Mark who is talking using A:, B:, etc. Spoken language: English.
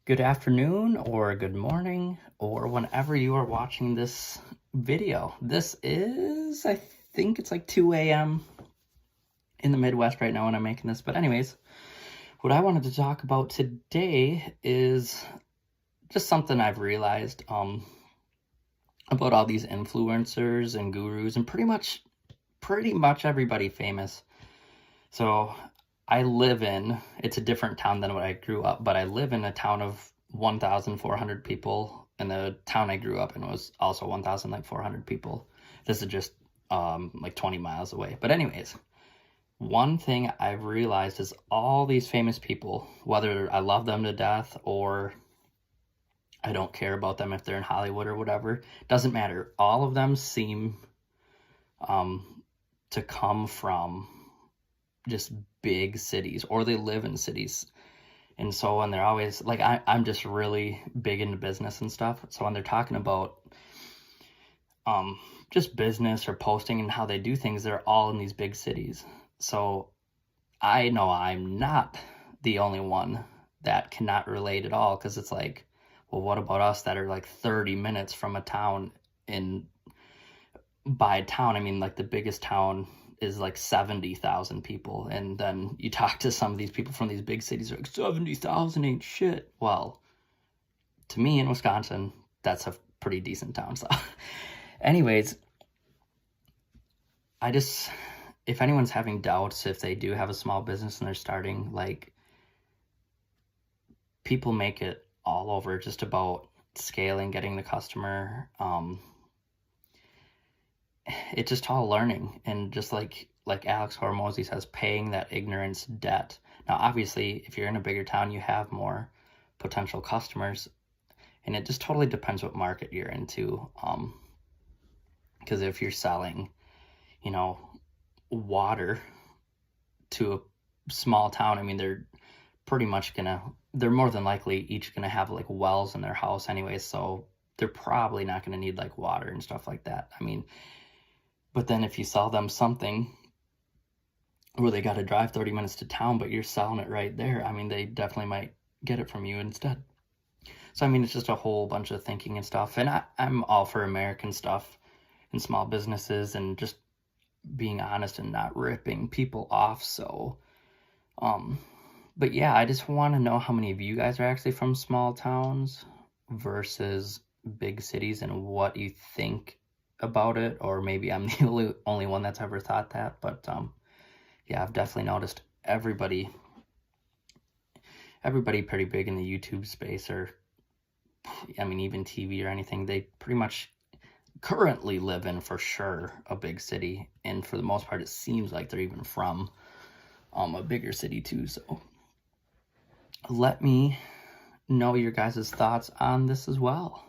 A: Good afternoon or good morning or whenever you are watching this video. This is, I think it's like 2 a.m. in the Midwest right now when I'm making this. But anyways, what I wanted to talk about today is just something I've realized about all these influencers and gurus and pretty much everybody famous. So it's a different town than what I grew up, but I live in a town of 1,400 people, and the town I grew up in was also 1,400 people. This is just like 20 miles away. But anyways, one thing I've realized is all these famous people, whether I love them to death or I don't care about them if they're in Hollywood or whatever, doesn't matter. All of them seem to come from just big cities, or they live in cities. And so when they're always like, I'm just really big into business and stuff. So when they're talking about just business or posting and how they do things, they're all in these big cities. So I know I'm not the only one that cannot relate at all, because it's like, well, what about us that are like 30 minutes from a town? By town, I mean like the biggest town is like 70,000 people. And then you talk to some of these people from these big cities, like 70,000 ain't shit. Well, to me in Wisconsin, that's a pretty decent town. So anyways, if anyone's having doubts, if they do have a small business and they're starting, like, people make it all over just about scaling, getting the customer. It's just all learning, and just like Alex Hormozy says, paying that ignorance debt. Now, obviously, if you're in a bigger town, you have more potential customers, and it just totally depends what market you're into. Because if you're selling, water to a small town, I mean, they're more than likely each gonna have like wells in their house anyway, so they're probably not gonna need like water and stuff like that. I mean, but then if you sell them something where they got to drive 30 minutes to town, but you're selling it right there, I mean, they definitely might get it from you instead. So, I mean, it's just a whole bunch of thinking and stuff. And I'm all for American stuff and small businesses and just being honest and not ripping people off. So, but yeah, I just want to know how many of you guys are actually from small towns versus big cities, and what you think about it. Or maybe I'm the only one that's ever thought that. But yeah, I've definitely noticed everybody pretty big in the YouTube space, or I mean even TV or anything, they pretty much currently live in, for sure, a big city. And for the most part, it seems like they're even from a bigger city too. So let me know your guys' thoughts on this as well.